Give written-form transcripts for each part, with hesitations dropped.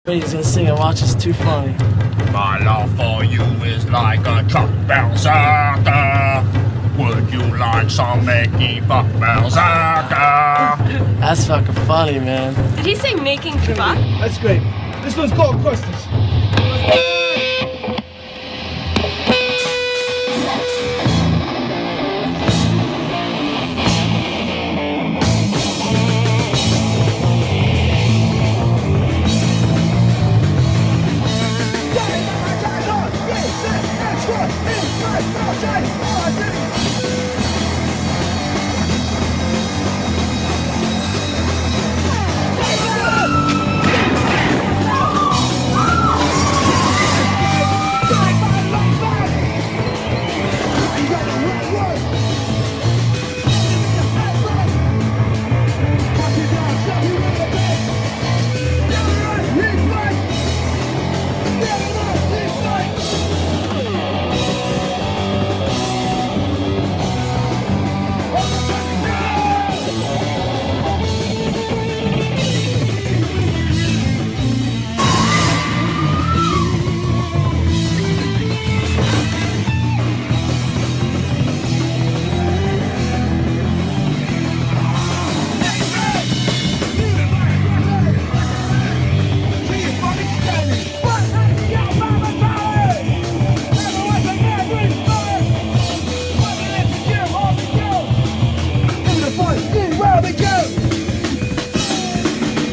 He's gonna sing and watch, it's too funny. My love for you is like a truck berserker. Would you like some making fuck berserker? That's fucking funny, man. Did he say making fuck? That's great. This one's got questions.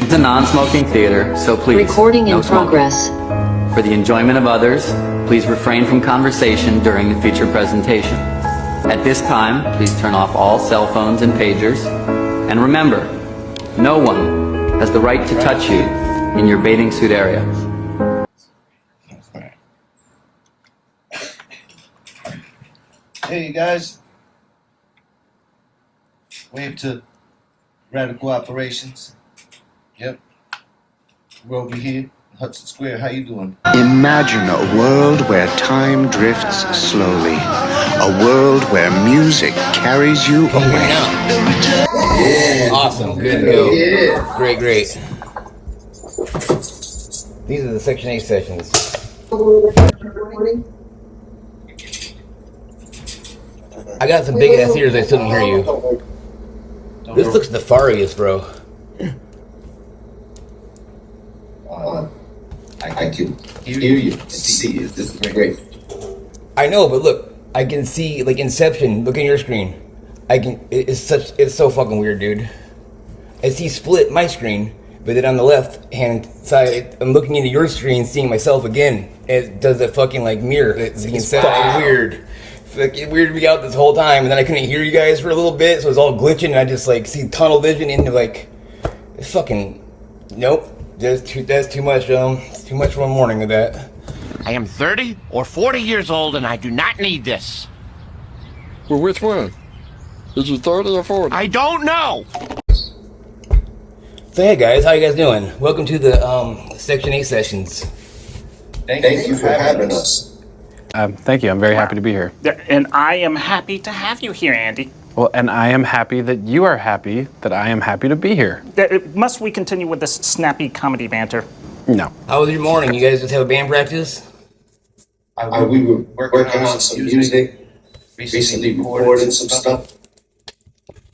It's a non-smoking theater, so please, Recording no in smoking. progress. For the enjoyment of others, please refrain from conversation during the feature presentation. At this time, please turn off all cell phones and pagers. And remember, no one has the right to touch you in your bathing suit area. Hey, you guys. Wave to Radical Operations. Yep. We're over here, Hudson Square. How you doing? Imagine a world where time drifts slowly. A world where music carries you away. Yeah. Awesome. Good to go. Yeah. Great. These are the Section 8 sessions. I got some big ass ears, I still can hear you. This looks nefarious, bro. I can hear you and see you. This is great. I know, but look, I can see like Inception. Look at your screen. It's so fucking weird, dude. I see split my screen, but then on the left hand side, I'm looking into your screen, seeing myself again. It does a fucking like mirror. It's fucking weird. It weirded me out this whole time, and then I couldn't hear you guys for a little bit, so it was all glitching, and I just like see tunnel vision into like, it's fucking, nope. That's too much. It's too much for one morning of that. I am 30 or 40 years old and I do not need this. Well, which one? Is it 30 or 40? I don't know. So hey guys, how you guys doing? Welcome to the Section 8 sessions. Thank you for having us. Thank you. I'm very happy to be here. And I am happy to have you here, Andy. Well, and I am happy that you are happy that I am happy to be here. Must we continue with this snappy comedy banter? No. How was your morning? You guys just have a band practice? We were working on some music. Recently recorded some stuff.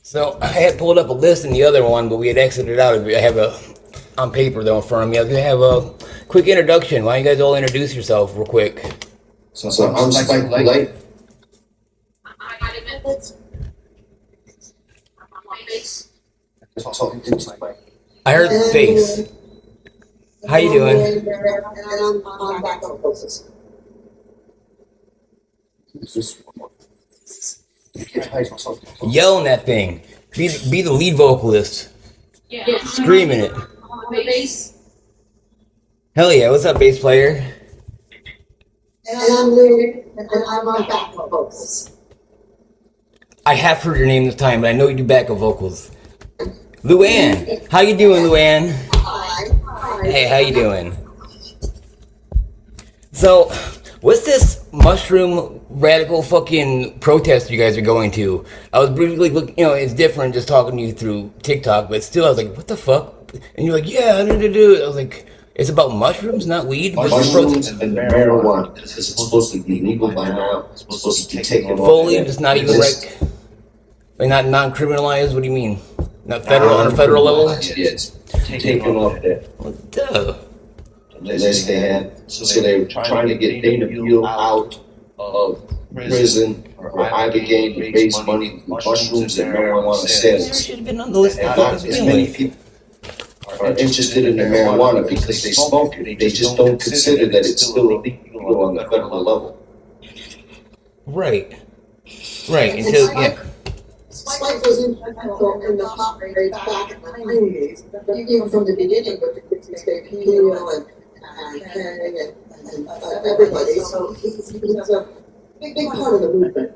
So I had pulled up a list in the other one, but we had exited out. I have on paper though in front of me. I was gonna have a quick introduction. Why don't you guys all introduce yourself real quick? So I'm Spike Polite. I heard face. How you doing? Yelling that thing. Be the lead vocalist. Yeah. Screaming it. Hell yeah, what's up, bass player? And I'm lead, and I'm on backup vocals. I have heard your name this time, but I know you do backup vocals. Luann, how you doing, Luann? Hi. Hey, how you doing? So, what's this mushroom radical fucking protest you guys are going to? I was briefly looking, it's different just talking to you through TikTok, but still I was like, what the fuck? And you're like, yeah, I need to do it. I was like, It's about mushrooms, not weed. Mushrooms and marijuana, because it's supposed to be legal by now. It's supposed to be taken off. Foliage is not even like not non-criminalized. What do you mean? Not federal on a federal level? Yes, taken off there. Duh. Unless they had, so they were trying to get Dana Buell out of prison or Ibogaine to raise money with mushrooms and marijuana sales. Should have been on the list. And not as many people are interested in the marijuana because they smoke it. They just don't consider that it's still illegal on the federal level. Right. Right. Until Spike was in the hot rate back in the 90s, even from the beginning with the Peel and Kang and everybody. So he's a big part of the movement.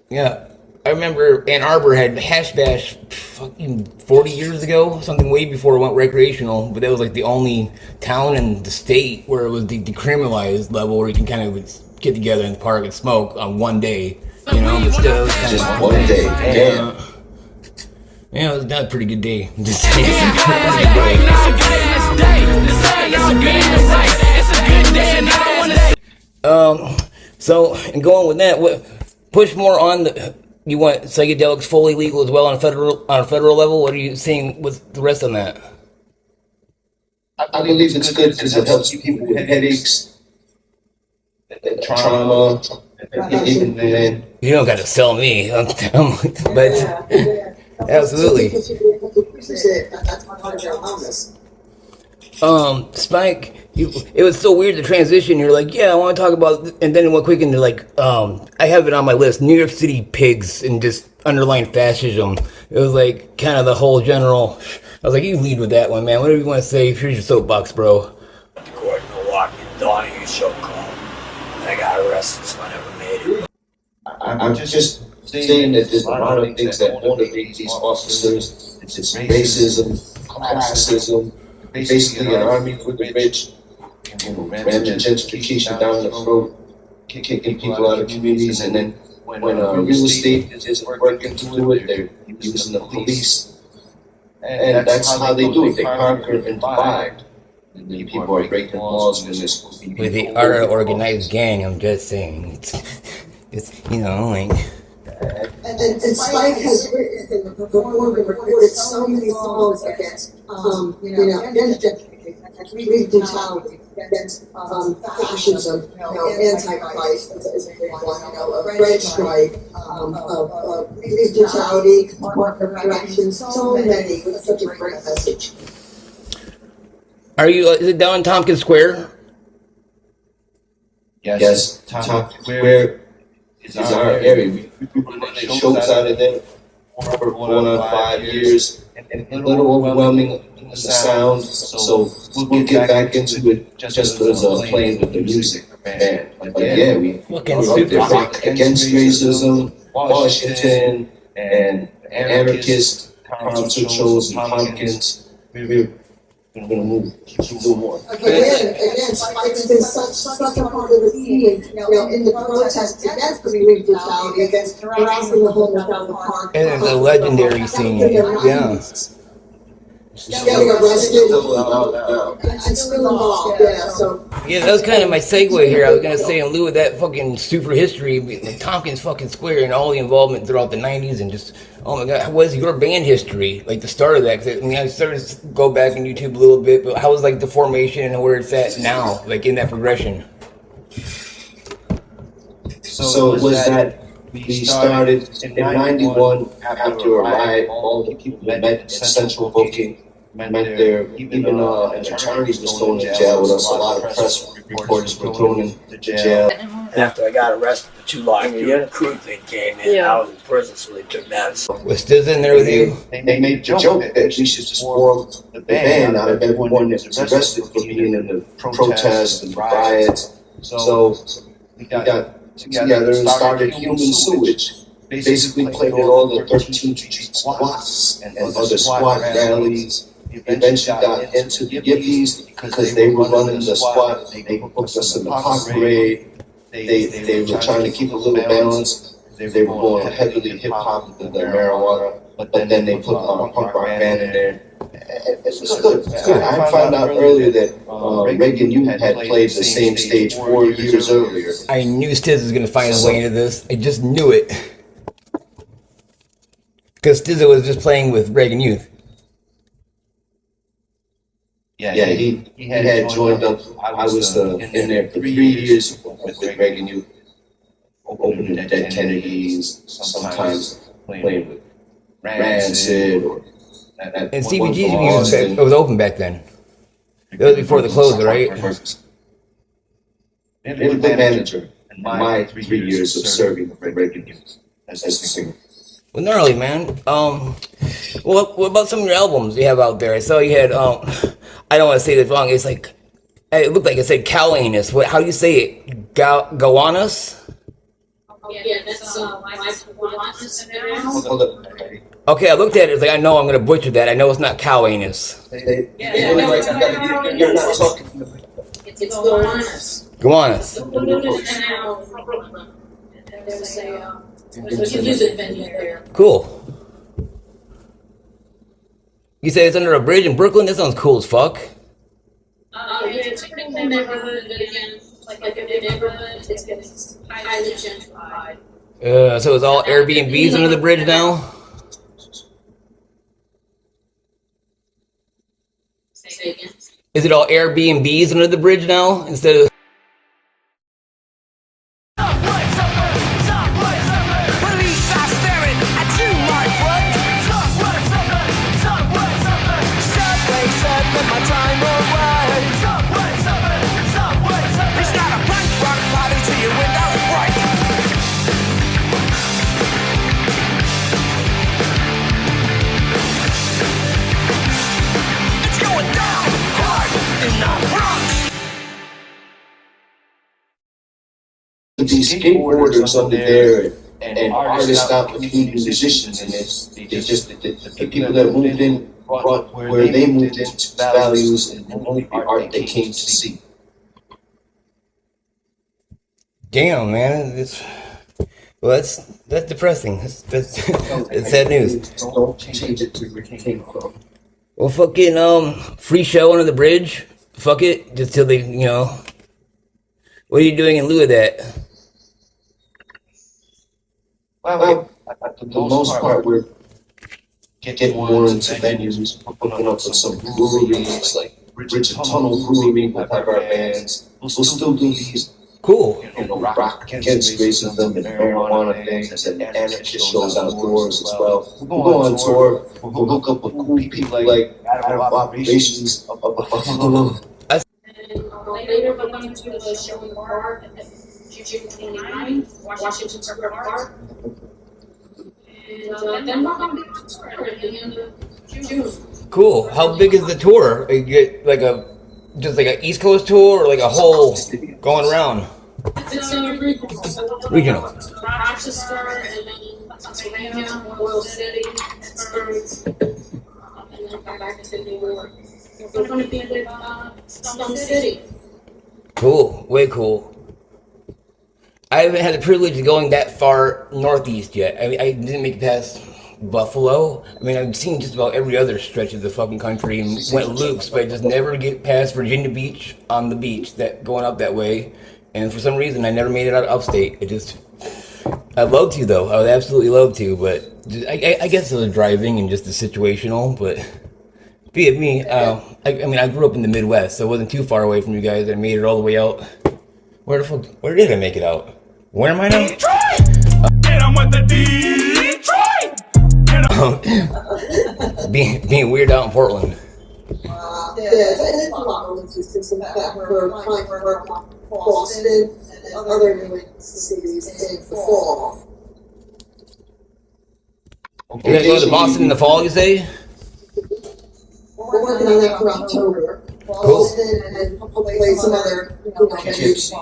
Yeah. I remember Ann Arbor had Hash Bash fucking 40 years ago, something way before it went recreational, but that was like the only town in the state where it was the decriminalized level where you can kind of get together in the park and smoke on one day, you know, but still it was kind Just of 1 day, yeah. Yeah, it was not a pretty good day. Just saying. So, and going with that, what push more on the. You want psychedelics fully legal as well on a federal level? What are you seeing with the rest on that? I believe it's good because it helps people with headaches, trauma, even then. You don't got to sell me, but absolutely. Spike, it was so weird the transition. You're like, yeah, I want to talk about, and then it went quick into like, I have it on my list, New York City pigs and just underlying fascism. It was like kind of the whole general. I was like, you lead with that one, man. Whatever you want to say, here's your soapbox, bro. Court in Milwaukee, Donahue show called. I got arrested, so I never made it. I'm just saying that there's a lot of things that motivate these officers. It's racism, classism, basically an army for the rich, rampant gentrification down the road, kicking people out of communities, and then when real estate isn't working to do it, they're using the police. And that's how they do it. They conquer and divide. And then people are breaking laws when they're supposed to be. With the organized gang, I'm just saying. It's you know, like. And Spike has written recorded so many songs against, against gentrification, against brutality, against fascism, anti-Christ is a big one, a red stripe, brutality, correction, so many, with such a great message. Are you? Is it down in Tompkins Square? Yes, Tompkins Square is our area. We run shows out of there for going on 5 years, and a little overwhelming in the sound. So we'll get back into it just as playing with the music band. But yeah, we rock against racism, Washington, and anarchist concert shows and pumpkins. We're gonna move more. Again, Spike's been such a part of the scene, in the protests against police brutality, against harassing the homeless down the park. And it's a legendary scene, yeah. Getting arrested and still involved, Yeah, that was kind of my segue here. I was gonna say, in lieu of that fucking super history, like Tompkins fucking Square and all the involvement throughout the '90s, and just oh my god, what is your band history? Like the start of that? 'Cause I started to go back on YouTube a little bit, but how was like the formation and where it's at now, like in that progression? So it was that we started in '91 after a riot. All the people met in central booking. Meant there, even attorneys were thrown in jail with us. A lot of press reporters were thrown into jail. After I got arrested, the 2 live crew thing came in. I was in prison, so they took that. Was Stiz in there with you? They made the joke that we should just form the band out of everyone that was arrested for being in the protests and riots. So we got together and started Human Sewage. Basically played at all the 13th Street squats and other squat rallies. Eventually got into the Yippies because they were running the squat. They hooked us in the pop parade. They were trying to keep a little balance. They were going heavily hip hop with their marijuana, but then they put punk rock band in there. It was good. I found out earlier that Reagan, you had played the same stage 4 years earlier. I knew Stiz was gonna find his way into this. I just knew it. Because Stizza was just playing with Reagan Youth. Yeah, he had joined up. I was in there for 3 years with Reagan Youth, opening Dead Kennedys, sometimes playing with Rancid or. And CBG's music was open back then. That was before the close, right? They were the manager in my 3 years of serving with Reagan Youth as a singer. Well, gnarly, man. What about some of your albums you have out there? I saw you had, I don't want to say this wrong. It's like, it looked like it said Cowlanus. How do you say it? Gowanus? Yeah, that's Okay, I looked at it. It's like, I know I'm going to butcher that. I know it's not Cowlanus. You're not talking. It's Gowanus. Gowanus. There's a music venue there. Cool. You say it's under a bridge in Brooklyn? That sounds cool as fuck. Yeah, it's a pretty cool neighborhood, but again, like a good neighborhood, it's highly gentrified. So it's all Airbnbs under the bridge now? Say again. Is it all Airbnbs under the bridge now instead of? These skateboarders under there and artists not including musicians in this. They just the people that moved in brought where they moved into values and only the art they came to see. Damn, man, that's depressing. That's it's sad news. Don't change it to where it came from. Well, fucking free show under the bridge. Fuck it, just till they, you know. What are you doing in lieu of that? Well, for the most part, we're getting more into venues, hooking up with some breweries, like Bridge and Tunnel Brewery. We'll have our bands. We'll still do these. Cool. Rock against racism and marijuana things and anarchist shows outdoors as well. We'll go on tour. We'll hook up with cool people like Operations of Buffalo. Later, we're going to the show in the park at June 29th, Washington Square Park. And then we're going to be on tour at the end of June. Cool. How big is the tour? You get like just like an East Coast tour or like a whole going around? It's a regional. Rochester, and then Pennsylvania, Oil City, Pittsburgh, and then back to New York. We're going to be in some city. Cool. Way cool. I haven't had the privilege of going that far northeast yet. I didn't make it past Buffalo. I mean, I've seen just about every other stretch of the fucking country and went loops, but I just never get past Virginia Beach on the beach, that going up that way. And for some reason, I never made it out of upstate. I'd love to, though. I would absolutely love to, but I guess it was driving and just the situational, but be it me. I mean, I grew up in the Midwest, so I wasn't too far away from you guys. I made it all the way out. Where did I make it out? Where am I now? Detroit! And I'm with the Detroit! Being weird out in Portland. It's a lot of logistics in that we're trying to work on Boston and other new cities in the fall. You guys go to Boston in the fall, you say? We're working on that for October. Boston and hopefully some other venues.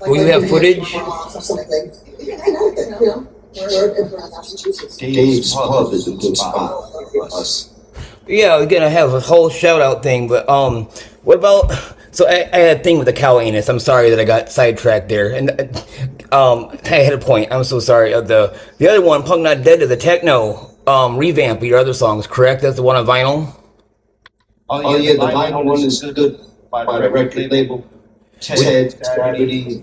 Will you have footage? Dave's Pub is a good spot for us. Yeah, we're gonna have a whole shout out thing, but what about? So I had a thing with the cow anus. I'm sorry that I got sidetracked there, and I had a point. I'm so sorry. The other one, Punk Not Dead, is the techno revamp of your other songs, correct? That's the one on vinyl. Oh yeah, the vinyl one is good by the record label. Ted, Gravity,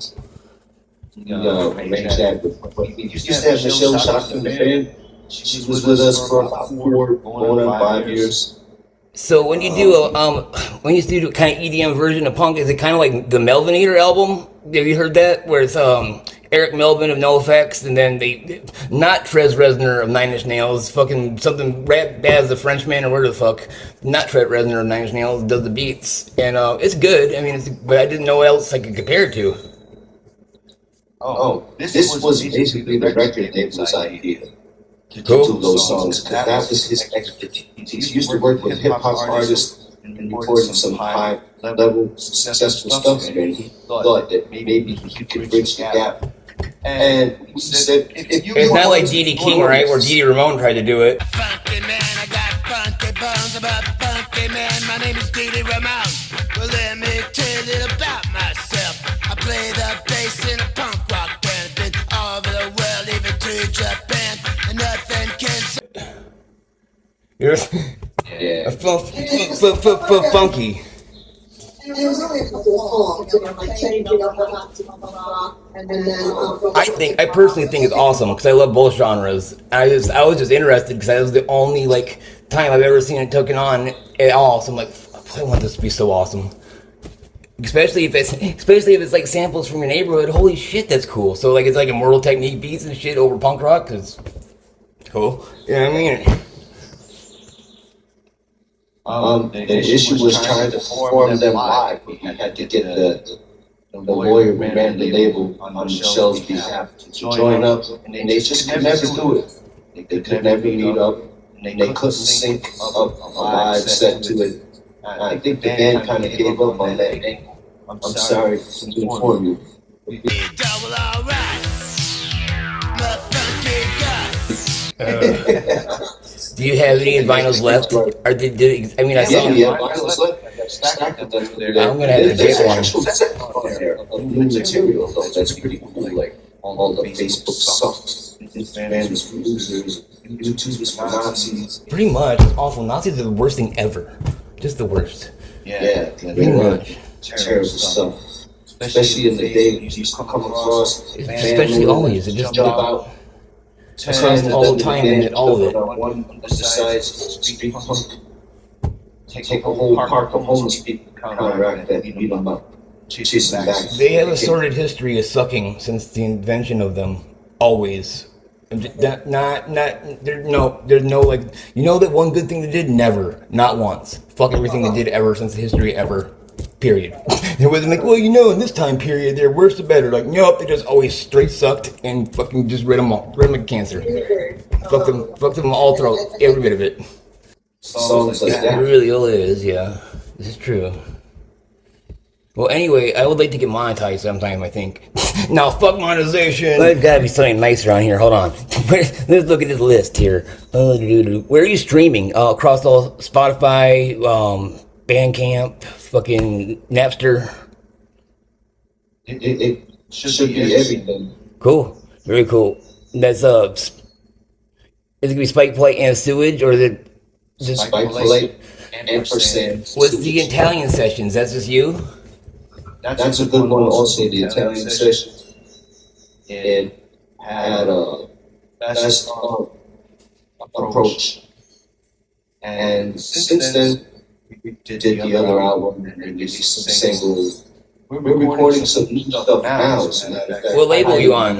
arranged that. But we used to have Michelle Shock in the band. She was with us for about 4 going on 5 years. So when you do when you do kind of EDM version of punk, is it kind of like the Melvinator album? Have you heard that? Where it's Eric Melvin of NoFX, and then they not Trez Reznor of Nine Inch Nails, fucking something Rat Baz the Frenchman or where the fuck, not Trez Reznor of Nine Inch Nails does the beats, and it's good. I mean, but I didn't know what else I could compare it to. This was basically the record label's idea to do those songs, because that was his expertise. He used to work with hip-hop artists and recording some high-level successful stuff, and he thought that maybe he could bridge the gap. And he said, it's not like D.D. King, right, where D.D. Ramone tried to do it. Funky man, I got funky bones about funky man. My name is D.D. Ramone. Well, let me tell you about myself. I play the bass in a punk rock band. Been all over the world, even to Japan, and nothing can. Yeah. Funky. It was only a couple of songs, like changing up what happened to rock, and then I personally think it's awesome because I love both genres. I was just interested because that was the only time I've ever seen it taken on at all. So I'm like, I want this to be so awesome. Especially if it's like samples from your neighborhood. Holy shit, that's cool. So it's like Immortal Technique beats and shit over punk rock. Cause cool. You know what I mean? The issue was trying to perform them live. We had to get the lawyer who ran the label on Michelle's behalf to join up, and they just could never do it. They could never meet up, and they couldn't sync up a live set to it. I think the band kind of gave up on that. I'm sorry to inform you. Do you have any vinyls left? Or I saw. Yeah, vinyls left. I'm gonna have to get one. New material, though, that's pretty cool. Like all the Facebook sucks. This band was losers. YouTube was for Nazis. Pretty much, it's awful. Nazis are the worst thing ever. Just the worst. Yeah, pretty much. Terrible stuff. Especially in the day when you come across. Especially always. It just about. Across all the time and all of it. One decides to speak punk, take a whole park of homeless people, counteract that, beat them up, chase them back. They have a sordid history of sucking since the invention of them. Always. There's no that one good thing they did? Never. Not once. Fuck everything they did ever since the history ever. Period. It wasn't like, in this time period, they're worse or better. Like, nope, they just always straight sucked and fucking just rid them like cancer. Fuck them all through every bit of it. Songs like that. Really all it is, yeah. This is true. Well, anyway, I would like to get monetized sometime, I think. Now, fuck monetization. There's gotta be something nice around here. Hold on. Let's look at this list here. Where are you streaming? Across all Spotify, Bandcamp, fucking Napster. It should be everything. Cool. Very cool. That's is it gonna be Spike Polite and Sewage, or is it just Spike Polite and %? What's the Italian sessions? That's just you? That's a good one. Also, the Italian session. It had a best approach, and since then we did the other album and released some singles. We're recording some new stuff now. So what label are you on?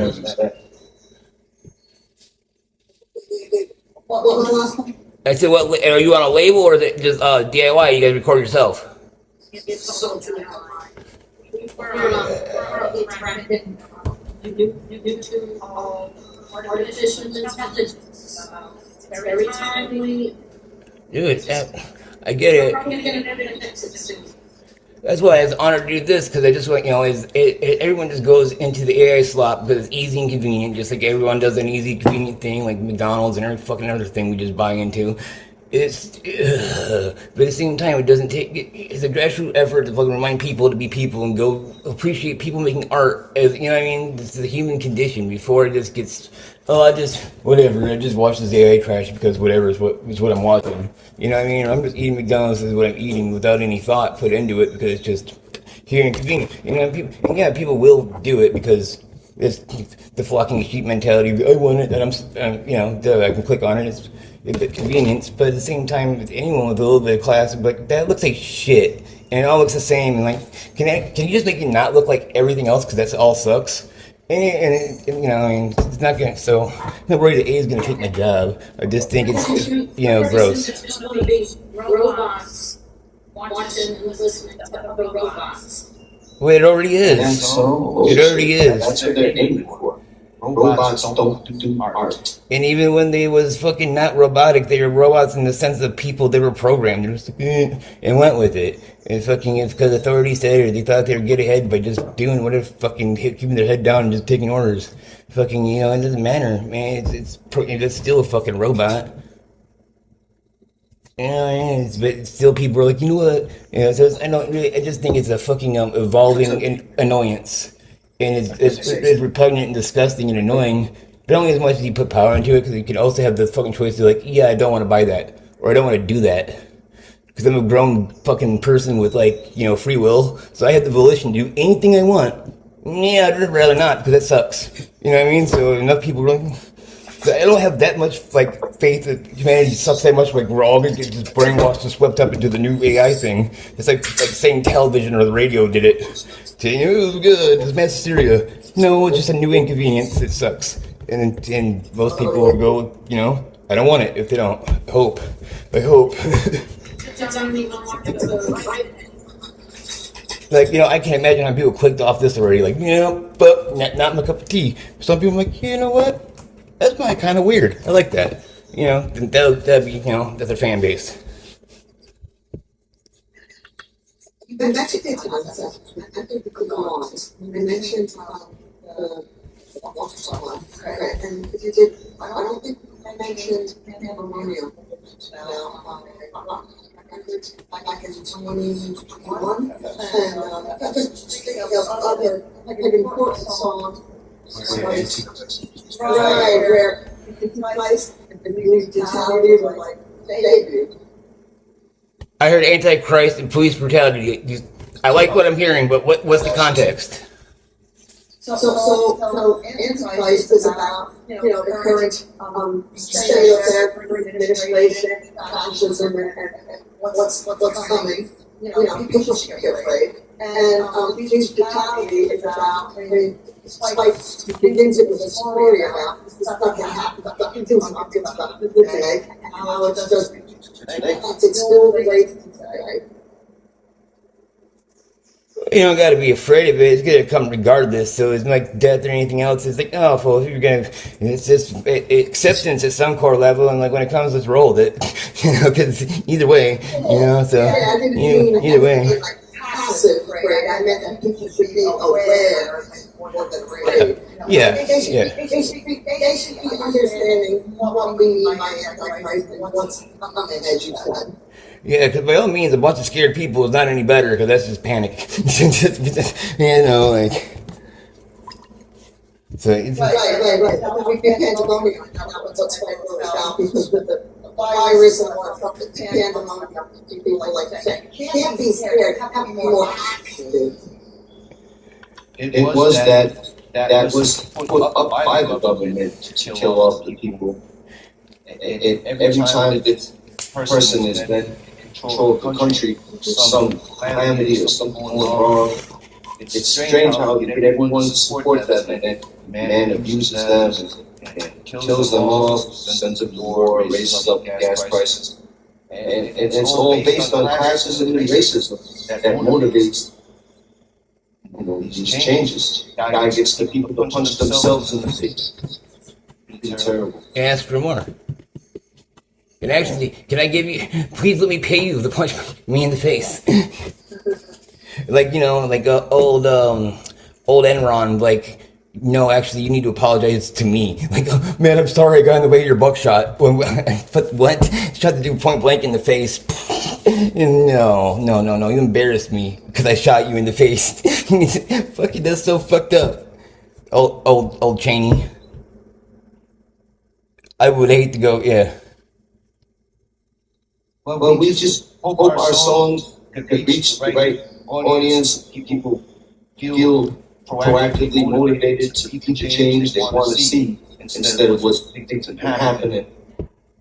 What was the last one? I said, what are you on a label or is it just DIY? You guys record yourself? We're artificial intelligence. Every time we. Dude, I get it. That's why I was honored to do this, because I just want, everyone just goes into the AI slot because it's easy and convenient, just like everyone does an easy, convenient thing like McDonald's and every fucking other thing we just buy into. But at the same time, it doesn't take. It's a grassroots effort to fucking remind people to be people and go appreciate people making art. As you know, what I mean, this is the human condition. Before it just gets, I just watch this AI trash because whatever is what I'm watching. You know what I mean? I'm just eating McDonald's is what I'm eating without any thought put into it because it's just here and convenient. You know, people will do it because it's the flocking sheep mentality. I want it, and I can click on it. It's convenience, but at the same time, anyone with a little bit of class would be like, that looks like shit, and it all looks the same, and like, can you just make it not look like everything else, because that's all sucks, and it's not gonna, so, I'm not worried that A is gonna take my job, I just think it's gross. It's going to be robots watching and listening to other robots. Well, it already is. It already is. That's what they're aiming for. Robots don't do art. And even when they was fucking not robotic, they were robots in the sense of people. They were programmed. They just and went with it. And fucking it's because authorities said it. They thought they would get ahead by just doing whatever, fucking keeping their head down and just taking orders. Fucking, it doesn't matter, man. It's still a fucking robot. But still, people are like, you know what? I just think it's a fucking evolving annoyance. And it's repugnant and disgusting and annoying, but only as much as you put power into it, because you can also have the fucking choice to like, yeah, I don't want to buy that, or I don't want to do that, because I'm a grown fucking person with free will, so I have the volition to do anything I want. Yeah, I'd rather not, because that sucks. You know what I mean? So enough people are like, I don't have that much faith that humanity sucks that much. We're all gonna get just brainwashed and swept up into the new AI thing. It's like saying television or the radio did it. Saying it was good, it's mass hysteria. No, it's just a new inconvenience. It sucks, and most people will go, I don't want it if they don't. I hope. I can't imagine how people clicked off this already. But not my cup of tea. Some people are like, you know what? That's kind of weird. I like that. That'd be, that's their fan base. That's a good concept. I think we could go on. I mentioned the waterfall, correct? And if you did, I don't think I mentioned pandemonium. Back in 2021, and I just think of other important songs. Right, where it's nice and the brutality were like debut. I heard Antichrist and police brutality. I like what I'm hearing, but what's the context? So Antichrist is about the current state of their administration, fascism, and what's coming. People should be afraid. And police brutality is about Spike begins it with a story about stuff that happened about the day, and how it's just it's still related to today. You don't got to be afraid of it. It's gonna come regardless. So it's like death or anything else. It's like, oh, well, if you're gonna, it's just acceptance at some core level, and when it comes, let's roll with it. Because either way, So either way. Passive, right? I meant that people should be aware more than afraid. Yeah. They should be understanding what we mean by Antichrist and what's coming, as you said. Yeah, because by all means, a bunch of scared people is not any better, because that's just panic. So it's right. We get pandemonium, and that was what's about because the virus and what the pandemonium, people like that. Can't be scared, have more action. It was that was put up by the government to kill off the people. Every time this person is then control the country, some calamity or something going wrong. It's strange how you get everyone to support them, and then man abuses them and kills them off, sends them to war, raises up gas prices. And it's all based on classism and racism that motivates these changes. Guy gets the people to punch themselves in the face. It's terrible. Ask for more. And actually, can I give you, please let me pay you to punch me in the face. Old Enron, No, actually, you need to apologize to me. Like, oh, man, I'm sorry I got in the way of your buckshot. But what? Shot the dude point blank in the face. No. You embarrassed me because I shot you in the face. Fucking, that's so fucked up. Old Cheney. I would hate to go, yeah. Well, we just hope our songs could reach the right audience, people feel proactively motivated to keep the change they want to see instead of what's happening.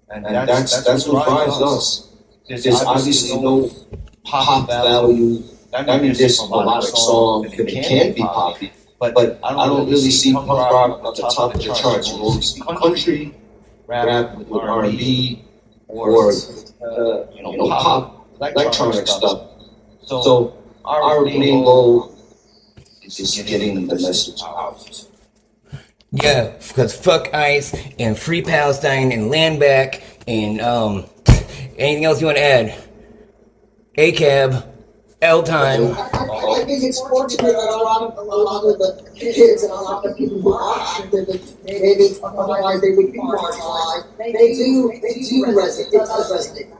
And that's what drives us. There's obviously no pop value. I mean, there's a melodic song that can be poppy, but I don't really see punk rock at the top of the charts. You know, see country, rap with R&B, or pop, electronic stuff. So our main goal is just getting the message out. Yeah, because fuck ICE and Free Palestine and Land Back and anything else you want to add? ACAB, L-Time. I think it's fortunate that a lot of the kids and a lot of the people who are active, maybe otherwise they would be marginalized. They do resonate. It does resonate.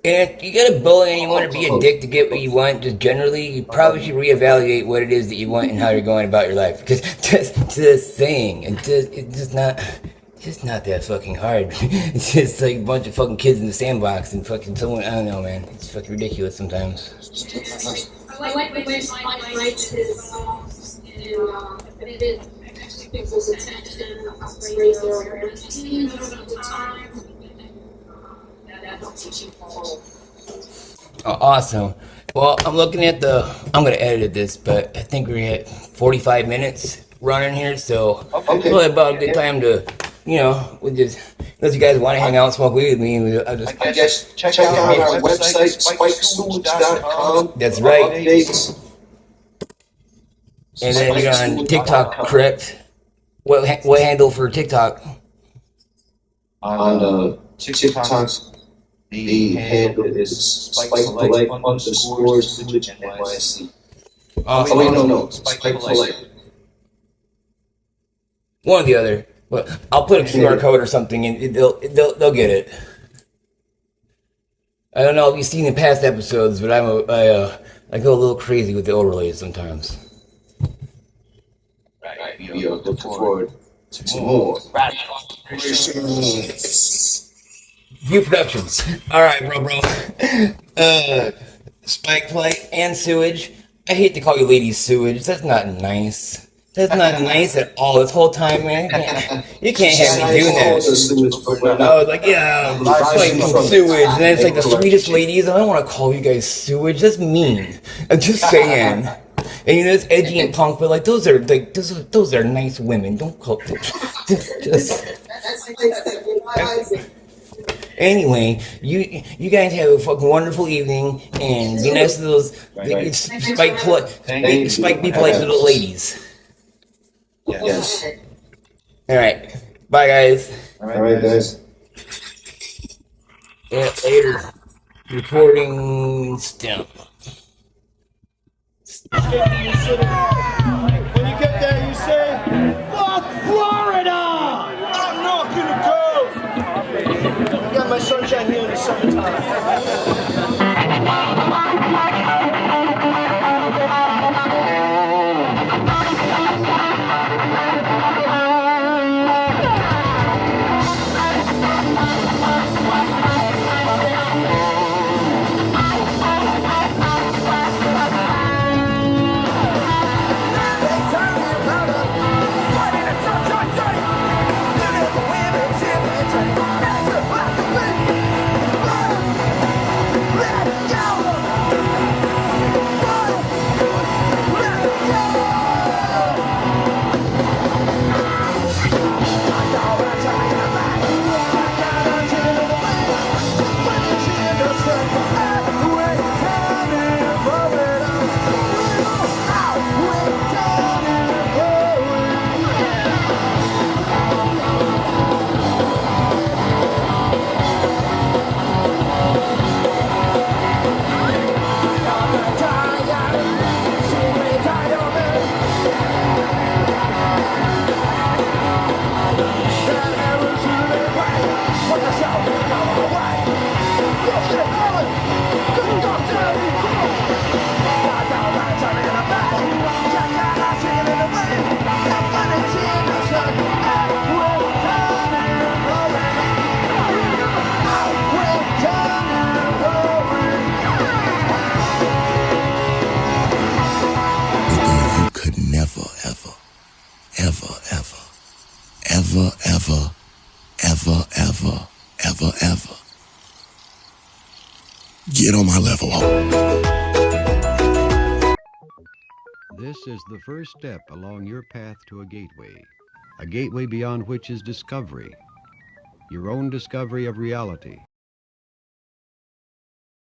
And if you gotta bully anyone or be a dick to get what you want, just generally, you probably should reevaluate what it is that you want and how you're going about your life. Because just saying, it's just not that fucking hard. It's just like a bunch of fucking kids in the sandbox and fucking someone, I don't know, man. It's fucking ridiculous sometimes. I like the way Spike writes his songs and it catches people's attention, raise their awareness over the time. That helps teach people. Oh, awesome. Well, I'm looking at I'm gonna edit this, but I think we're at 45 minutes running here, so probably about a good time to, we'll just, unless you guys want to hang out and smoke weed with me, I'll just... I guess check out our website, spikesewage.com. That's right. Updates. And then you're on TikTok, correct? What handle for TikTok? On TikTok, the handle is Spike Polite _ Sewage NYC. Oh wait, no, Spike Polite. One or the other. But I'll put a QR code or something, and they'll get it. I don't know if you've seen in past episodes, but I go a little crazy with the overlays sometimes. Right, we are looking forward to more. View Productions. All right, bro. Spike Polite and Sewage. I hate to call you ladies sewage. That's not nice. That's not nice at all. This whole time, man, you can't have me doing that. I was like, yeah, I'm some sewage, and then it's like the sweetest ladies. I don't want to call you guys sewage. That's mean. I'm just saying. And it's edgy and punk, but like those are nice women. Don't call just. Anyway, you guys have a fucking wonderful evening, and be nice to those Spike be polite little ladies. Yes. All right. Bye, guys. All right, guys. Yeah, later. Recording still. When you get there, you say, "Fuck Florida!" I'm not gonna go. I got my sunshine here in the summertime. ever, ever, ever, ever, ever get on my level. This is the first step along your path to a gateway beyond which is discovery, your own discovery of reality,